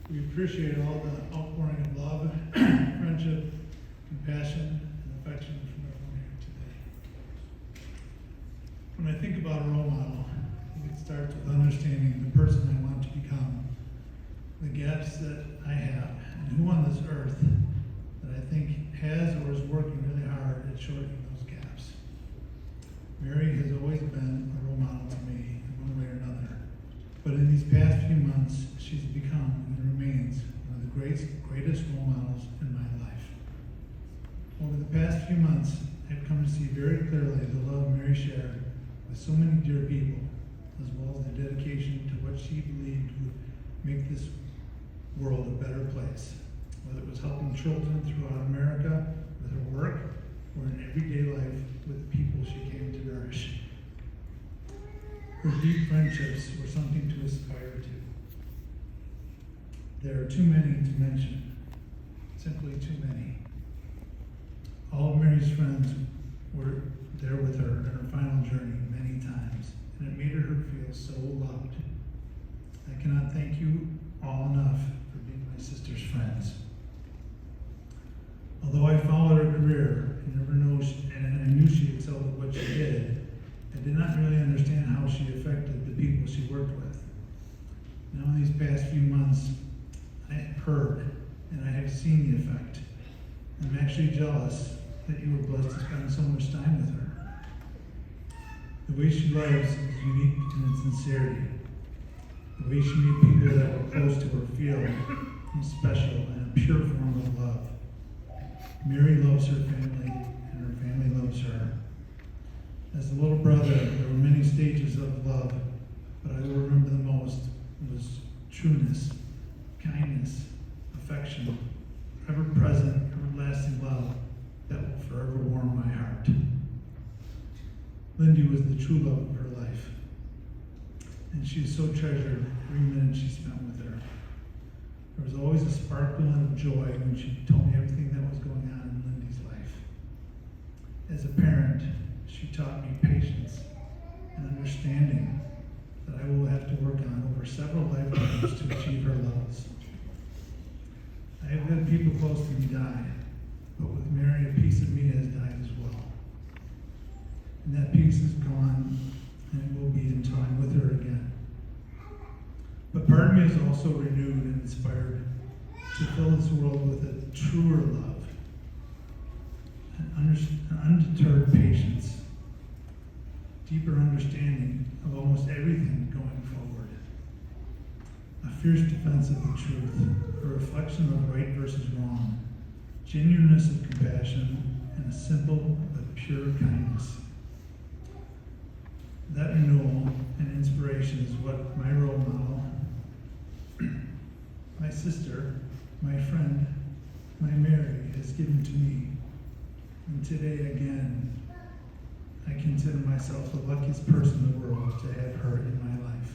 We appreciate all the outpouring of love, friendship, compassion, and affection from everyone here today. When I think about a role model, I think it starts with understanding the person I want to become, the gaps that I have, and who on this earth that I think has or is working really hard at shortening those gaps. Mary has always been a role model to me in one way or another, but in these past few months, she's become and remains one of the greatest role models in my life. Over the past few months, I've come to see very clearly the love Mary shared with so many dear people, as well as the dedication to what she believed would make this world a better place, whether it was helping children throughout America with her work or in everyday life with the people she came to nourish. Her deep friendships were something to aspire to. There are too many to mention, simply too many. All of Mary's friends were there with her in her final journey many times, and it made her feel so loved. I cannot thank you all enough for being my sister's friends. Although I followed her career and I knew she excelled at what she did, I did not really understand how she affected the people she worked with. Now in these past few months, I have heard and I have seen the effect. I'm actually jealous that you were blessed to spend so much time with her. The way she loves is unique in its sincerity. The way she made people that were close to her feel special and a pure form of love. Mary loves her family, and her family loves her. As a little brother, there were many stages of love, but I will remember the most was trueness, kindness, affection, ever-present, everlasting love that will forever warm my heart. Lindy was the true love of her life, and she is so treasured every minute she spent with her. There was always a sparkle of joy when she told me everything that was going on in Lindy's life. As a parent, she taught me patience and understanding that I will have to work on over several lifetimes to achieve her levels. I have had people close to me die, but with Mary, a piece of me has died as well. And that piece is gone, and it will be until I'm with her again. But part of me is also renewed and inspired to fill this world with a truer love, an undeterred patience, deeper understanding of almost everything going forward, a fierce defense of the truth, a reflection of right versus wrong, genuineness of compassion, and a simple but pure kindness. That renewal and inspiration is what my role model, my sister, my friend, my Mary has given to me. And today again, I consider myself the luckiest person in the world to have her in my life.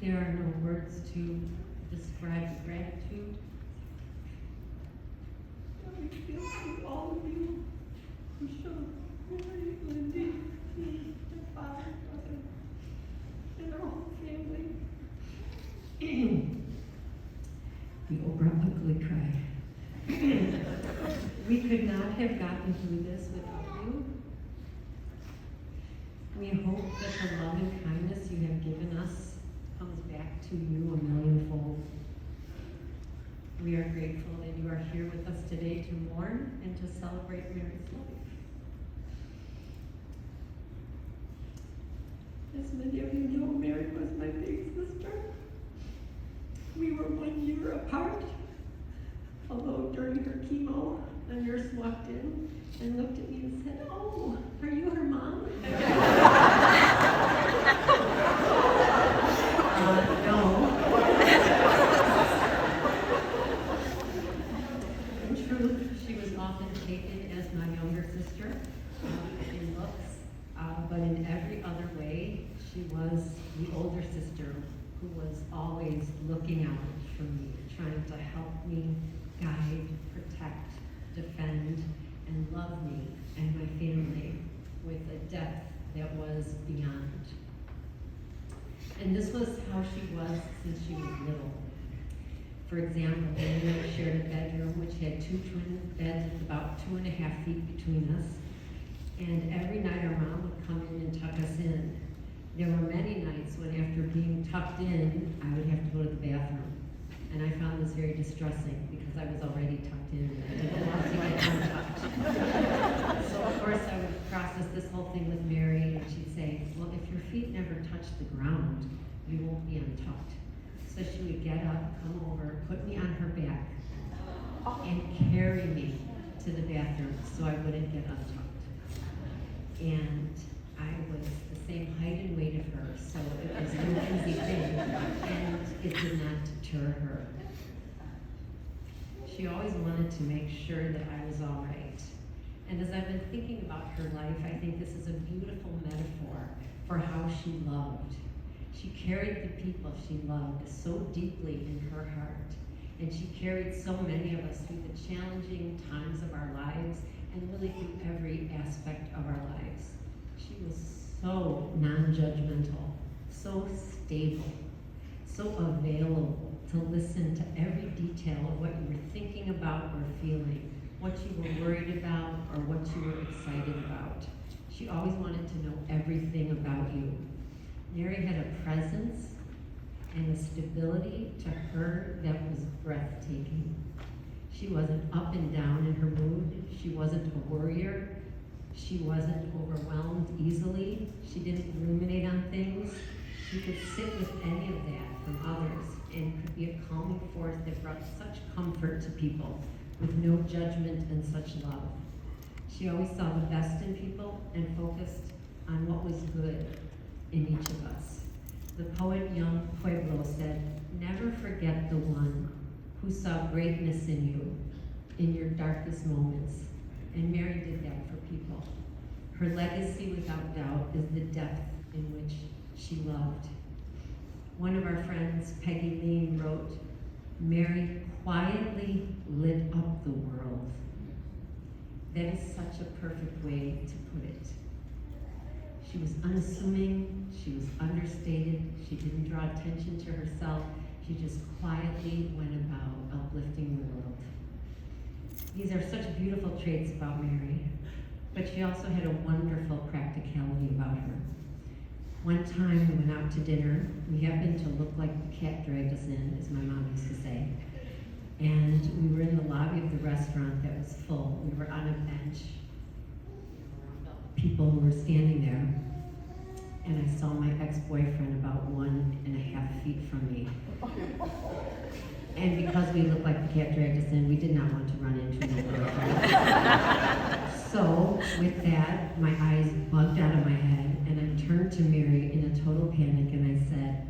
There are no words to describe gratitude. I feel to all of you, Michelle, Mary, Lindy, me, their father, brother, and their whole family. The Oprah ugly cry. We could not have gotten through this without you. We hope that the love and kindness you have given us comes back to you a millionfold. We are grateful that you are here with us today to mourn and to celebrate Mary's life. As many of you know, Mary was my big sister. We were 1 year apart, although during her chemo, a nurse walked in and looked at me and said, "Oh, are you her mom?" No. In truth, she was often taken as my younger sister in looks, but in every other way, she was the older sister who was always looking out for me, trying to help me, guide, protect, defend, and love me and my family with a depth that was beyond. And this was how she was since she was little. For example, we shared a bedroom which had 2 twin beds with about 2.5 feet between us. And every night our mom would come in and tuck us in. There were many nights when after being tucked in, I would have to go to the bathroom. And I found this very distressing because I was already tucked in and I didn't want to get untucked. So of course I would process this whole thing with Mary, and she'd say, well, if your feet never touch the ground, you won't be untucked. So she would get up, come over, put me on her back, and carry me to the bathroom so I wouldn't get untucked. And I was the same height and weight of her, so it was no easy thing, and it did not deter her. She always wanted to make sure that I was all right. And as I've been thinking about her life, I think this is a beautiful metaphor for how she loved. She carried the people she loved so deeply in her heart, and she carried so many of us through the challenging times of our lives and really through every aspect of our lives. She was so non-judgmental, so stable, so available to listen to every detail of what you were thinking about or feeling, what you were worried about or what you were excited about. She always wanted to know everything about you. Mary had a presence and a stability to her that was breathtaking. She wasn't up and down in her mood. She wasn't a worrier. She wasn't overwhelmed easily. She didn't ruminate on things. She could sit with any of that from others and could be a calming force that brought such comfort to people with no judgment and such love. She always saw the best in people and focused on what was good in each of us. The poet Young Pueblo said, "Never forget the one who saw greatness in you in your darkest moments." And Mary did that for people. Her legacy, without doubt, is the depth in which she loved. One of our friends, Peggy Lean, wrote, "Mary quietly lit up the world." That is such a perfect way to put it. She was unassuming, she was understated, she didn't draw attention to herself, she just quietly went about uplifting the world. These are such beautiful traits about Mary, but she also had a wonderful practicality about her. One time we went out to dinner, we happened to look like the cat dragged us in, as my mom used to say. And we were in the lobby of the restaurant that was full. We were on a bench. People who were standing there. And I saw my ex-boyfriend about 1.5 feet from me. And because we looked like the cat dragged us in, we did not want to run into my boyfriend. So, with that, my eyes bugged out of my head, and I turned to Mary in a total panic, and I said,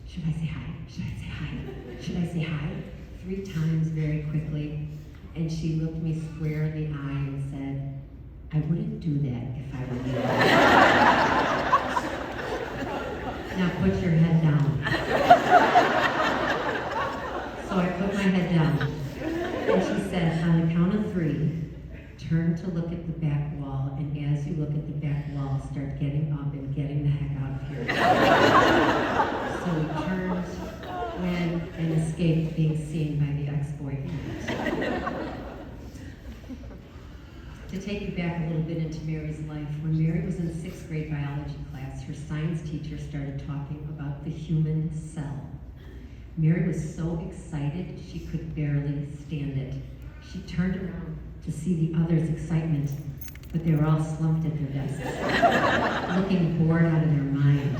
"Should I say hi? Should I say hi? Should I say hi?" 3 times very quickly, and she looked me square in the eye and said, "I wouldn't do that if I were you." Now put your head down. So I put my head down, and she said, on the count of 3, turn to look at the back wall, and as you look at the back wall, start getting up and getting the heck out of here. So we turned, ran, and escaped being seen by the ex-boyfriend. To take you back a little bit into Mary's life, when Mary was in 6th grade biology class, her science teacher started talking about the human cell. Mary was so excited she could barely stand it. She turned around to see the others' excitement, but they were all slumped at their desks, looking bored out of their mind.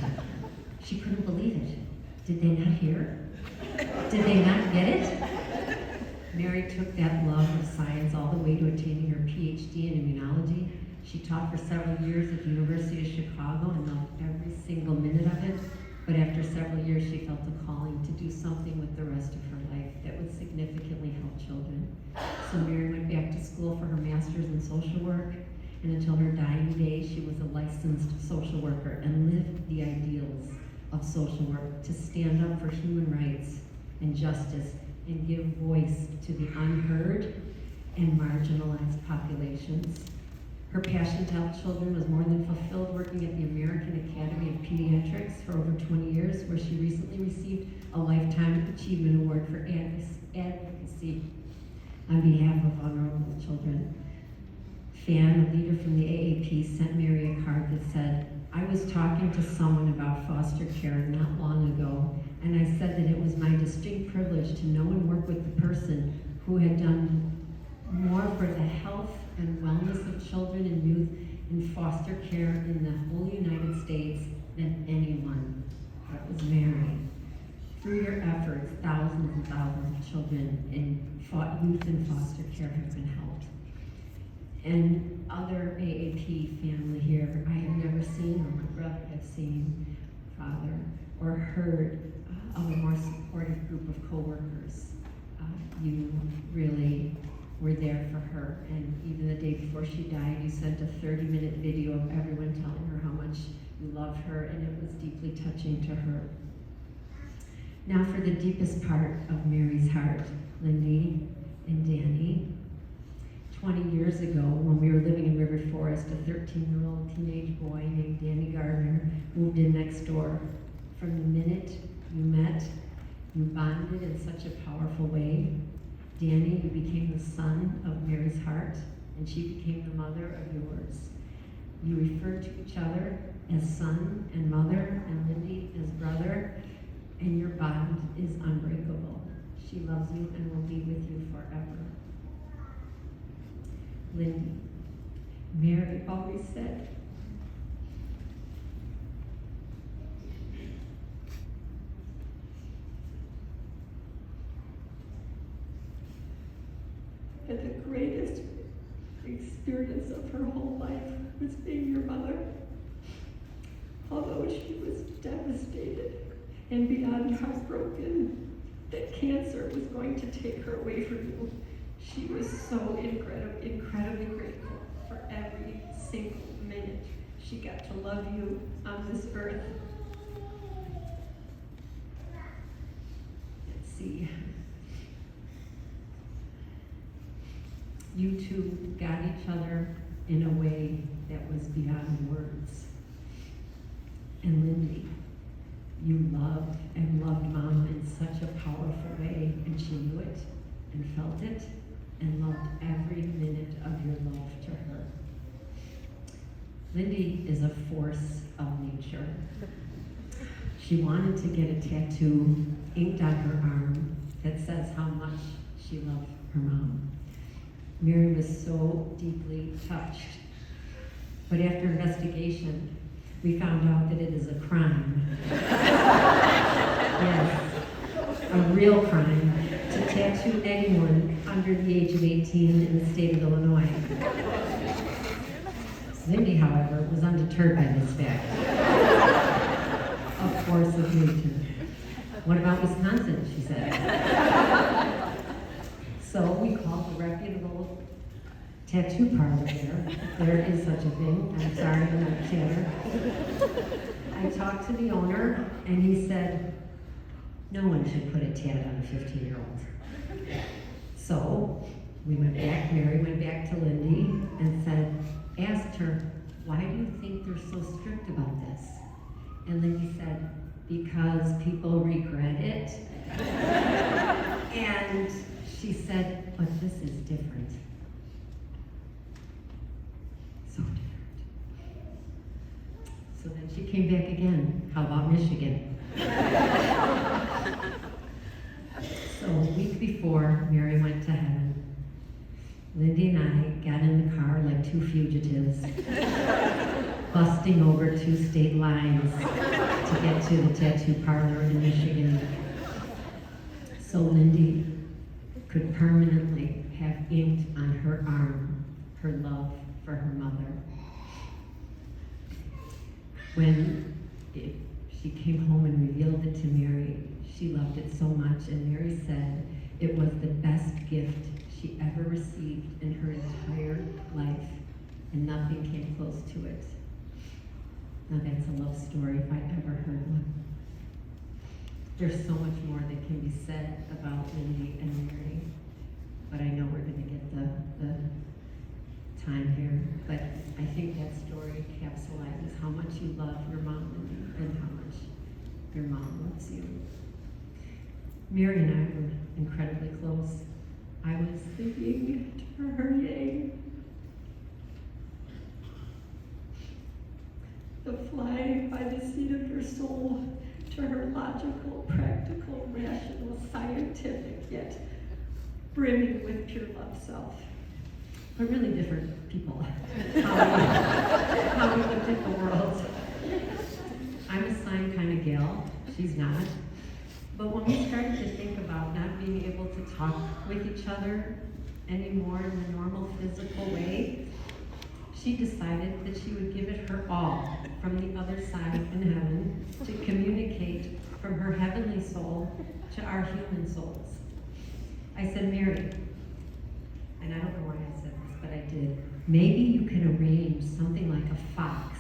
She couldn't believe it. Did they not hear? Did they not get it? Mary took that love of science all the way to attaining her PhD in immunology. She taught for several years at the University of Chicago and loved every single minute of it. But after several years, she felt a calling to do something with the rest of her life that would significantly help children. So Mary went back to school for her master's in social work, and until her dying days, she was a licensed social worker and lived the ideals of social work to stand up for human rights and justice and give voice to the unheard and marginalized populations. Her passion to help children was more than fulfilled working at the American Academy of Pediatrics for over 20 years, where she recently received a Lifetime Achievement Award for advocacy on behalf of vulnerable children. Fan, a leader from the AAP, sent Mary a card that said, "I was talking to someone about foster care not long ago, and I said that it was my distinct privilege to know and work with the person who had done more for the health and wellness of children and youth in foster care in the whole United States than anyone." That was Mary. Through your efforts, thousands and thousands of children and youth in foster care have been helped. And other AAP family here, I have never seen, or my brother has seen, Father, or heard of a more supportive group of coworkers. You really were there for her, and even the day before she died, you sent a 30-minute video of everyone telling her how much you loved her, and it was deeply touching to her. Now for the deepest part of Mary's heart, Lindy and Danny. 20 years ago, when we were living in River Forest, a 13-year-old teenage boy named Danny Gardner moved in next door. From the minute you met, you bonded in such a powerful way. Danny, you became the son of Mary's heart, and she became the mother of yours. You referred to each other as son and mother, and Lindy as brother, and your bond is unbreakable. She loves you and will be with you forever. Lindy, Mary always said, that the greatest experience of her whole life was being your mother. Although she was devastated and beyond heartbroken that cancer was going to take her away from you, she was so incredibly grateful for every single minute she got to love you on this earth. Let's see. You two got each other in a way that was beyond words. And Lindy, you loved and loved Mom in such a powerful way, and she knew it and felt it and loved every minute of your love to her. Lindy is a force of nature. She wanted to get a tattoo inked on her arm that says how much she loved her mom. Mary was so deeply touched. But after investigation, we found out that it is a crime. Yes, a real crime to tattoo anyone under the age of 18 in the state of Illinois. Lindy, however, was undeterred by this fact. Of course, agreed to. What about Wisconsin, she said. So we called the reputable tattoo parlor there. There is such a thing. I'm sorry, I'm not chatter. I talked to the owner, and he said, no one should put a tat on a 15-year-old. So we went back, Mary went back to Lindy and said, asked her, why do you think they're so strict about this? And Lindy said, because people regret it. And she said, but this is different. So different. So then she came back again. How about Michigan? So a week before Mary went to heaven, Lindy and I got in the car like two fugitives, busting over 2 state lines to get to the tattoo parlor in Michigan. So Lindy could permanently have inked on her arm her love for her mother. When she came home and revealed it to Mary, she loved it so much, and Mary said it was the best gift she ever received in her entire life, and nothing came close to it. Now that's a love story if I ever heard one. There's so much more that can be said about Lindy and Mary, but I know we're going to get the time here, but I think that story encapsulates how much you love your mom and how much your mom loves you. Mary and I were incredibly close. I was thinking to her, yay. The fly by the seat of your soul to her logical, practical, rational, scientific, yet brimming with pure love self. We're really different people. How we looked at the world. I'm a sign kind of gal. She's not. But when we started to think about not being able to talk with each other anymore in the normal physical way, she decided that she would give it her all from the other side in heaven to communicate from her heavenly soul to our human souls. I said, Mary, and I don't know why I said this, but I did, maybe you can arrange something like a fox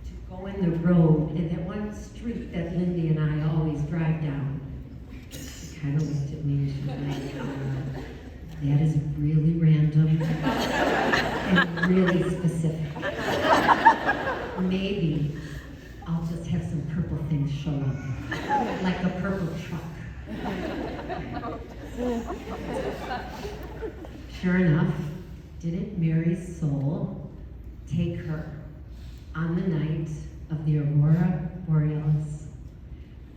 to go in the road in that one street that Lindy and I always drive down. She kind of looked at me and she was like, that is really random and really specific. Maybe I'll just have some purple things show up, like a purple truck. Sure enough, didn't Mary's soul take her on the night of the Aurora Borealis?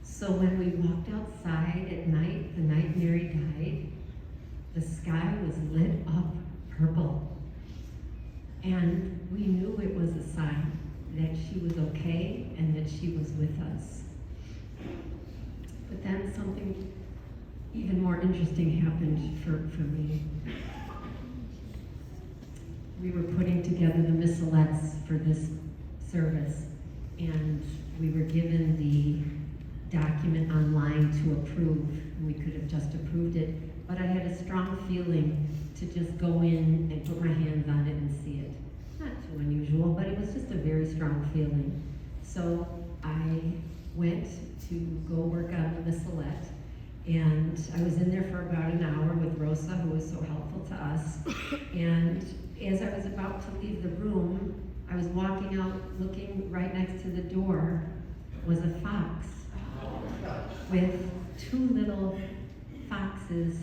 So when we walked outside at night, the night Mary died, the sky was lit up purple. And we knew it was a sign that she was okay and that she was with us. But then something even more interesting happened for me. We were putting together the missalettes for this service, and we were given the document online to approve. We could have just approved it, but I had a strong feeling to just go in and put my hands on it and see it. Not too unusual, but it was just a very strong feeling. So I went to go work on the missalette, and I was in there for about an hour with Rosa, who was so helpful to us. And as I was about to leave the room, I was walking out, looking right next to the door was a fox with two little foxes.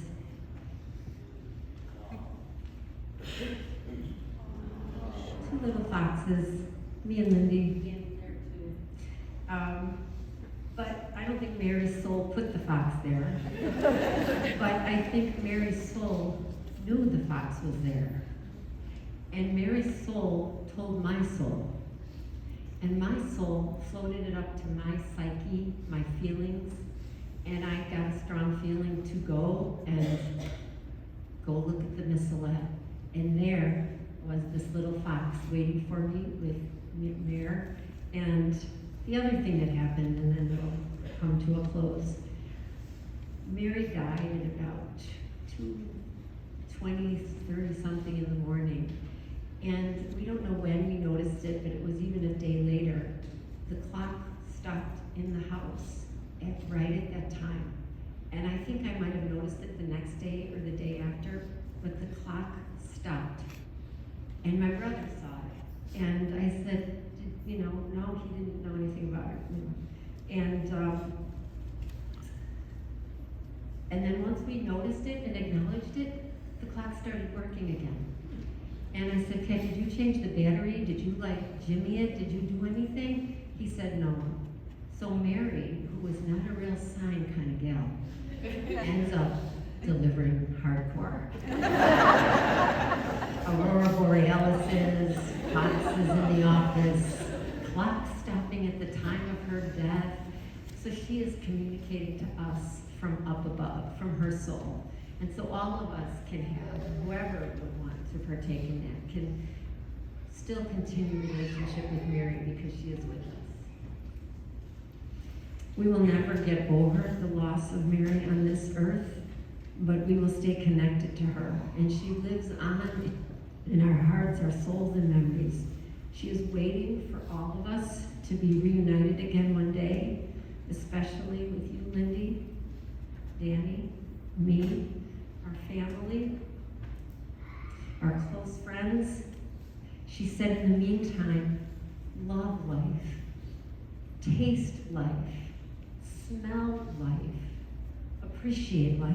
Two little foxes, me and Lindy in there too. But I don't think Mary's soul put the fox there. But I think Mary's soul knew the fox was there. And Mary's soul told my soul. And my soul floated it up to my psyche, my feelings, and I got a strong feeling to go look at the missalette. And there was this little fox waiting for me with Mare. And the other thing that happened, and then it'll come to a close. Mary died at about 2:20, 30 something in the morning. And we don't know when we noticed it, but it was even a day later. The clock stopped in the house right at that time. And I think I might have noticed it the next day or the day after, but the clock stopped. And my brother saw it. And I said, no, he didn't know anything about it. And then once we noticed it and acknowledged it, the clock started working again. And I said, Ken, did you change the battery? Did you jimmy it? Did you do anything? He said no. So Mary, who was not a real sign kind of gal, ends up delivering hardcore. Aurora Borealises, foxes in the office, clock stopping at the time of her death. So she is communicating to us from up above, from her soul. And so all of us can have, whoever would want to partake in that, can still continue relationship with Mary because she is with us. We will never get over the loss of Mary on this earth, but we will stay connected to her. And she lives on in our hearts, our souls, and memories. She is waiting for all of us to be reunited again one day, especially with you, Lindy, Danny, me, our family, our close friends, She said, in the meantime, love life, taste life, smell life, appreciate life,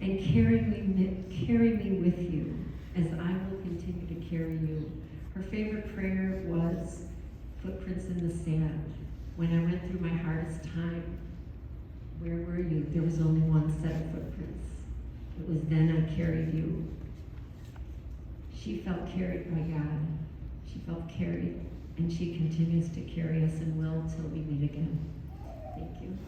and carry me with you as I will continue to carry you. Her favorite prayer was footprints in the sand. When I went through my hardest time, where were you? There was only one set of footprints. It was then I carried you. She felt carried by God. She felt carried, and she continues to carry us and will till we meet again. Thank you.